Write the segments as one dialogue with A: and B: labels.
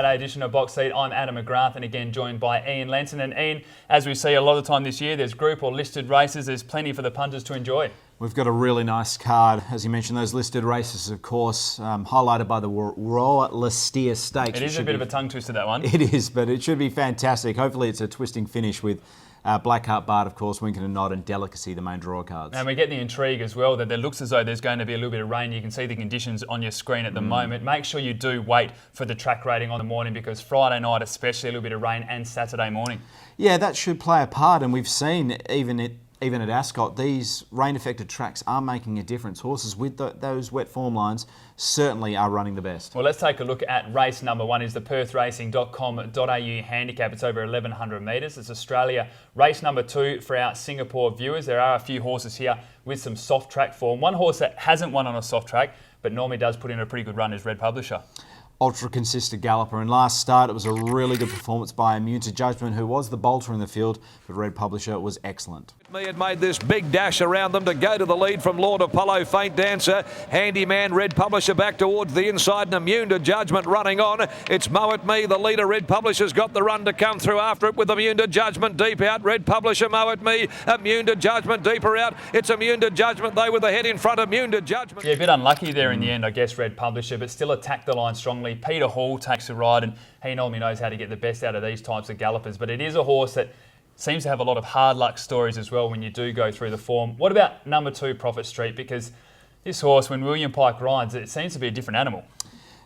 A: Saturday edition of Box Seat. I'm Adam McGrath, and again joined by Ian Lenson. And Ian, as we see a lot of the time this year, there's group or listed races. There's plenty for the punters to enjoy.
B: We've got a really nice card. As you mentioned, those listed races, of course, highlighted by the Royal Lister Stakes.
A: It is a bit of a tongue twister, that one.
B: It is, but it should be fantastic. Hopefully it's a twisting finish with Blackheart Bard, of course, Winkin and Nod, and Delicacy, the main draw cards.
A: And we get the intrigue as well that it looks as though there's going to be a little bit of rain. You can see the conditions on your screen at the moment. Make sure you do wait for the track rating on the morning, because Friday night especially a little bit of rain, and Saturday morning.
B: Yeah, that should play a part, and we've seen even at Ascot, these rain-affected tracks are making a difference. Horses with those wet form lines certainly are running the best.
A: Well, let's take a look at race number one. Is the perthracing.com.au handicap. It's over 1,100 metres. It's Australia race number two for our Singapore viewers. There are a few horses here with some soft track form. One horse that hasn't won on a soft track, but normally does put in a pretty good run, is Red Publisher.
B: Ultra consistent galloper, and last start it was a really good performance by Immune to Judgment, who was the bolter in the field, but Red Publisher was excellent.
C: Me had made this big dash around them to go to the lead from Lord Apollo, Faint Dancer. Handyman, Red Publisher back towards the inside, and Immune to Judgment running on. It's Mow At Me, the leader. Red Publisher's got the run to come through after it with Immune to Judgment deep out. Red Publisher, Mow At Me, Immune to Judgment deeper out. It's Immune to Judgment, they with the head in front. Immune to Judgment.
A: Yeah, a bit unlucky there in the end, I guess, Red Publisher, but still attacked the line strongly. Peter Hall takes a ride, and he normally knows how to get the best out of these types of gallopers, but it is a horse that seems to have a lot of hard luck stories as well when you do go through the form. What about number two, Prophet Street? Because this horse, when William Pike rides, it seems to be a different animal.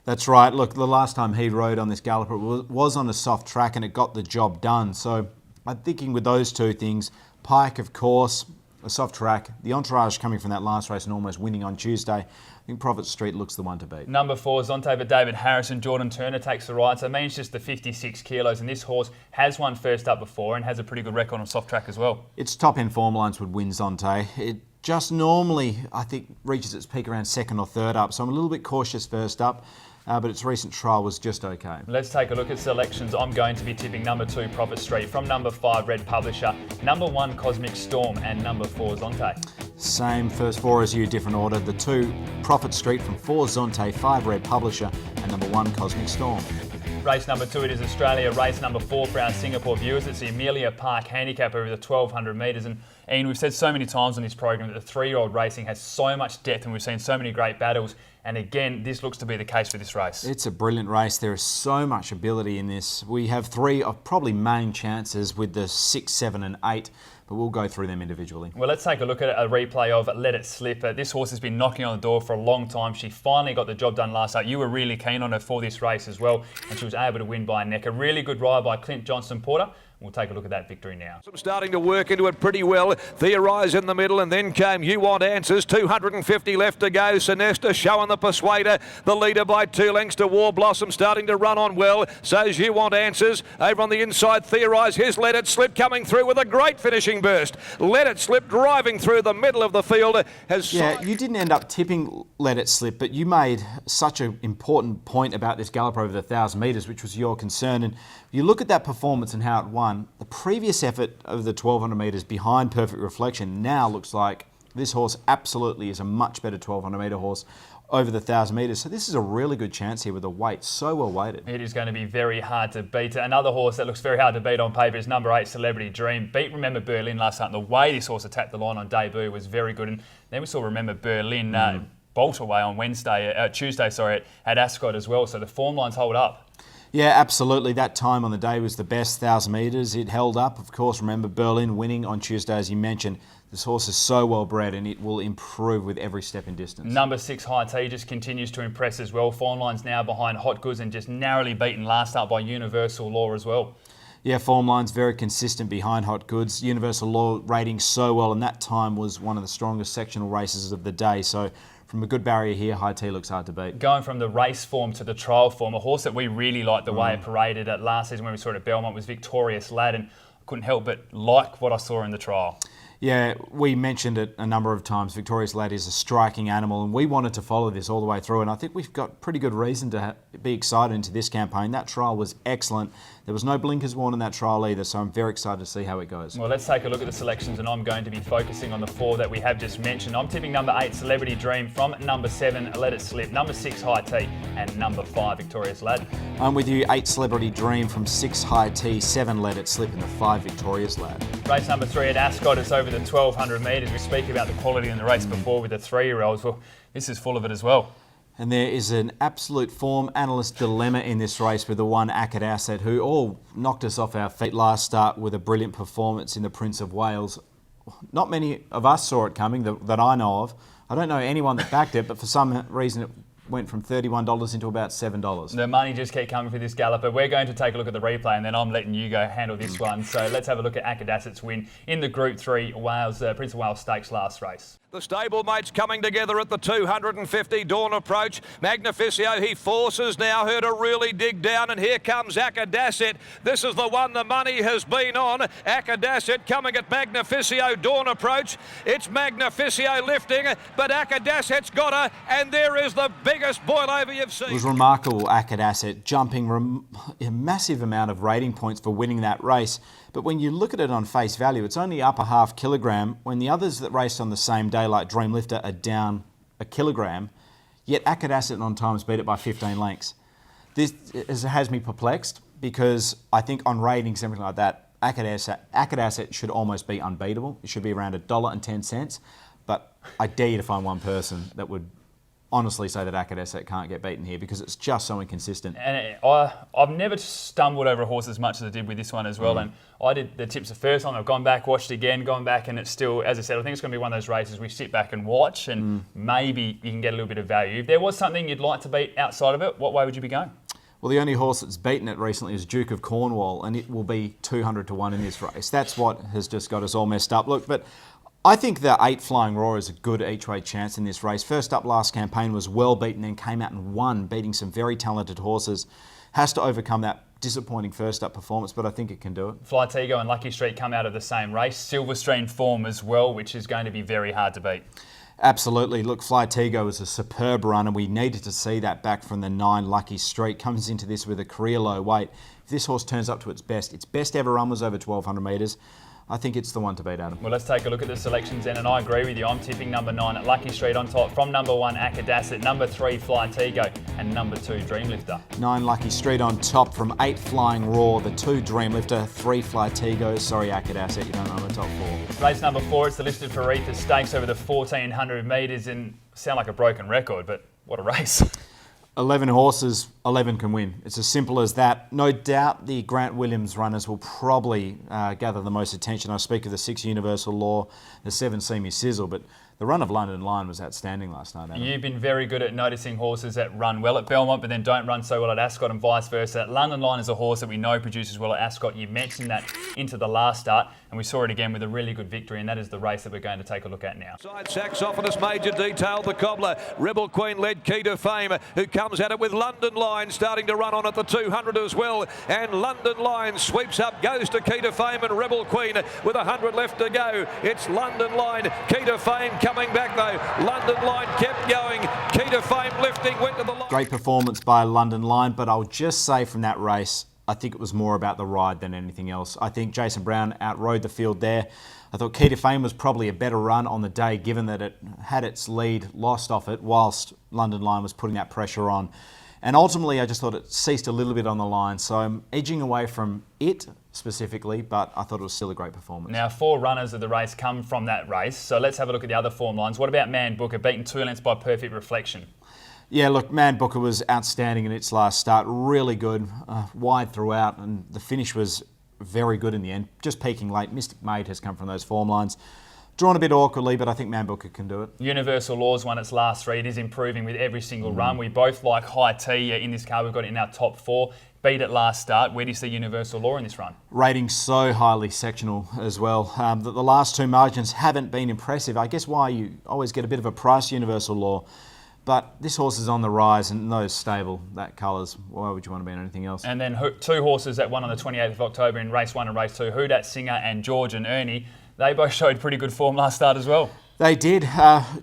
B: That's right. Look, the last time he rode on this galloper was on a soft track, and it got the job done. So I'm thinking with those two things, Pike, of course, a soft track, the entourage coming from that last race and almost winning on Tuesday, I think Prophet Street looks the one to beat.
A: Number four, Zonte for David Harrison. Jordan Turner takes the ride, so it means just the 56 kilos, and this horse has won first up before and has a pretty good record on soft track as well.
B: Its top end form lines would win Zonte. It just normally, I think, reaches its peak around second or third up, so I'm a little bit cautious first up. But its recent trial was just okay.
A: Let's take a look at selections. I'm going to be tipping number two, Prophet Street, from number five, Red Publisher, number one, Cosmic Storm, and number four, Zonte.
B: Same first four as you, different order. The two, Prophet Street from four, Zonte, five, Red Publisher, and number one, Cosmic Storm.
A: Race number two, it is Australia. Race number four for our Singapore viewers. It's the Amelia Park handicap over the 1,200 metres. And Ian, we've said so many times on this program that the three-year-old racing has so much depth, and we've seen so many great battles. And again, this looks to be the case for this race.
B: It's a brilliant race. There is so much ability in this. We have three of probably main chances with the 6, 7 and 8, but we'll go through them individually.
A: Well, let's take a look at a replay of Let It Slip. This horse has been knocking on the door for a long time. She finally got the job done last night. You were really keen on her for this race as well, and she was able to win by a neck. A really good ride by Clint Johnston-Porter. We'll take a look at that victory now.
C: Starting to work into it pretty well. Theorize in the middle, and then came You Want Answers. 250 left to go. Sinesta showing the Persuader. The leader by 2 lengths to War Blossom, starting to run on well. So's You Want Answers. Over on the inside, Theorize. Here's Let It Slip coming through with a great finishing burst. Let It Slip driving through the middle of the field.
B: Yeah, you didn't end up tipping Let It Slip, but you made such an important point about this galloper over the 1,000 metres, which was your concern. And you look at that performance and how it won. The previous effort of the 1,200 metres behind Perfect Reflection now looks like this horse absolutely is a much better 1,200 metre horse over the 1,000 metres. So this is a really good chance here with the weight so well weighted.
A: It is going to be very hard to beat. Another horse that looks very hard to beat on paper is number 8, Celebrity Dream. Beat Remember Berlin last night. The way this horse attacked the line on debut was very good. And then we saw Remember Berlin bolt away on Tuesday at Ascot as well. So the form lines hold up.
B: Yeah, absolutely. That time on the day was the best 1,000 metres. It held up. Of course, remember Berlin winning on Tuesday, as you mentioned. This horse is so well bred, and it will improve with every step in distance.
A: Number 6, High Tea, just continues to impress as well. Form lines now behind Hot Goods, and just narrowly beaten last up by Universal Law as well.
B: Yeah, form line's very consistent behind Hot Goods. Universal Law rating so well, and that time was one of the strongest sectional races of the day. So from a good barrier here, High Tea looks hard to beat.
A: Going from the race form to the trial form, a horse that we really liked the way it paraded at last season when we saw it at Belmont was Victorious Lad, and I couldn't help but like what I saw in the trial.
B: Yeah, we mentioned it a number of times. Victorious Lad is a striking animal, and we wanted to follow this all the way through. And I think we've got pretty good reason to be excited into this campaign. That trial was excellent. There was no blinkers worn in that trial either, so I'm very excited to see how it goes.
A: Well, let's take a look at the selections, and I'm going to be focusing on the 4 that we have just mentioned. I'm tipping number 8, Celebrity Dream, from number 7, Let It Slip, number 6, High Tea, and number 5, Victorious Lad.
B: I'm with you, 8 Celebrity Dream, from 6 High Tea, 7 Let It Slip, and the 5 Victorious Lad.
A: Race number 3 at Ascot is over the 1,200 metres. We speak about the quality in the race before with the 3-year-olds. Well, this is full of it as well.
B: And there is an absolute form analyst dilemma in this race with the 1 Acad Asset, who all knocked us off our feet last start with a brilliant performance in the Prince of Wales. Not many of us saw it coming that I know of. I don't know anyone that backed it, but for some reason it went from $31 into about $7.
A: The money just kept coming for this galloper. We're going to take a look at the replay, and then I'm letting you go handle this one. So let's have a look at Acad Asset's win in the Group 3 Wales Prince of Wales Stakes last race.
C: The stablemates coming together at the 250 Dawn Approach. Magnificio, he forces now her to really dig down, and here comes Acad Asset. This is the one the money has been on. Acad Asset coming at Magnificio Dawn Approach. It's Magnificio lifting, but Acad Asset's got her, and there is the biggest boil over you've seen.
B: It was remarkable, Acad Asset, jumping a massive amount of rating points for winning that race. But when you look at it on face value, it's only up a half kilogram, when the others that raced on the same day, like Dreamlifter, are down a kilogram, yet Acad Asset on times beat it by 15 lengths. This has me perplexed, because I think on ratings, everything like that, Acad Asset should almost be unbeatable. It should be around $1.10. But I dare you to find one person that would honestly say that Acad Asset can't get beaten here, because it's just so inconsistent.
A: And I've never stumbled over a horse as much as I did with this one as well. And I did the tips the first time. I've gone back, watched it again, gone back, and it's still, as I said, I think it's going to be one of those races we sit back and watch, and maybe you can get a little bit of value. If there was something you'd like to beat outside of it, what way would you be going?
B: Well, the only horse that's beaten it recently is Duke of Cornwall, and it will be 200 to 1 in this race. That's what has just got us all messed up. Look, but I think the 8 Flying Roar is a good each-way chance in this race. First up last campaign was well beaten, then came out and won, beating some very talented horses. Has to overcome that disappointing first up performance, but I think it can do it.
A: Flytego and Lucky Street come out of the same race. Silverstream form as well, which is going to be very hard to beat.
B: Absolutely. Look, Flytego is a superb run, and we needed to see that back from the 9 Lucky Street. Comes into this with a career low weight. If this horse turns up to its best ever run was over 1,200 metres. I think it's the one to beat, Adam.
A: Well, let's take a look at the selections then, and I agree with you. I'm tipping number 9 at Lucky Street on top, from number 1 Acad Asset, number 3 Flytego, and number 2 Dreamlifter.
B: 9 Lucky Street on top, from 8 Flying Roar, the 2 Dreamlifter, 3 Flytego. Sorry, Acad Asset, you don't know the top 4.
A: Race number 4, it's the Listed for Ether Stakes over the 1,400 metres, and sound like a broken record, but what a race.
B: 11 horses, 11 can win. It's as simple as that. No doubt the Grant Williams runners will probably gather the most attention. I speak of the 6 Universal Law, the 7 Semi Sizzle, but the run of London Lion was outstanding last night, Adam.
A: You've been very good at noticing horses that run well at Belmont, but then don't run so well at Ascot, and vice versa. London Lion is a horse that we know produces well at Ascot. You mentioned that into the last start, and we saw it again with a really good victory, and that is the race that we're going to take a look at now.
C: Side Saxophonus Major Detail, the cobbler. Rebel Queen led Key to Fame, who comes at it with London Lion starting to run on at the 200 as well. And London Lion sweeps up, goes to Key to Fame, and Rebel Queen with 100 left to go. It's London Lion, Key to Fame coming back though. London Lion kept going. Key to Fame lifting, went to the line.
B: Great performance by London Lion, but I'll just say from that race, I think it was more about the ride than anything else. I think Jason Brown outrode the field there. I thought Key to Fame was probably a better run on the day, given that it had its lead lost off it whilst London Lion was putting that pressure on. And ultimately, I just thought it ceased a little bit on the line. So I'm edging away from it specifically, but I thought it was still a great performance.
A: Now, 4 runners of the race come from that race. So let's have a look at the other form lines. What about Man Booker, beaten 2 lengths by Perfect Reflection?
B: Yeah, look, Man Booker was outstanding in its last start. Really good, wide throughout, and the finish was very good in the end. Just peaking late. Mystic Maid has come from those form lines. Drawn a bit awkwardly, but I think Man Booker can do it.
A: Universal Laws won its last 3. It is improving with every single run. We both like High Tea in this car. We've got it in our top 4. Beat it last start. Where do you see Universal Law in this run?
B: Rating so highly sectional as well. The last 2 margins haven't been impressive. I guess why you always get a bit of a price, Universal Law. But this horse is on the rise, and those stable, that colours, why would you want to be on anything else?
A: And then 2 horses that won on the 28th of October in race 1 and race 2, Who Dat Singer and George and Ernie. they both showed pretty good form last start as well.
B: They did.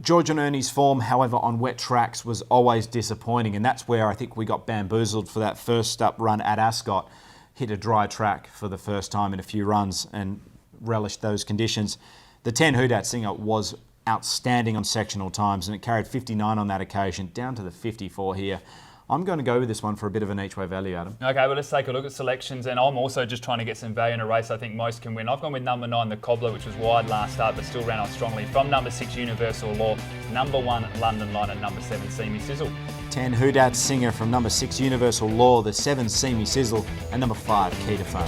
B: George and Ernie's form, however, on wet tracks was always disappointing, and that's where I think we got bamboozled for that first up run at Ascot. Hit a dry track for the first time in a few runs and relished those conditions. The 10 Who Dat Singer was outstanding on sectional times, and it carried 59 on that occasion, down to the 54 here. I'm going to go with this one for a bit of an each-way value, Adam.
A: Okay, well, let's take a look at selections, and I'm also just trying to get some value in a race I think most can win. I've gone with number 9, the Cobbler, which was wide last start, but still ran on strongly. From number 6, Universal Law, number 1, London Light, and number 7, See Me Sizzle.
B: 10 Who Dat Singer from number 6, Universal Law, the 7, See Me Sizzle, and number 5, Key to Fun.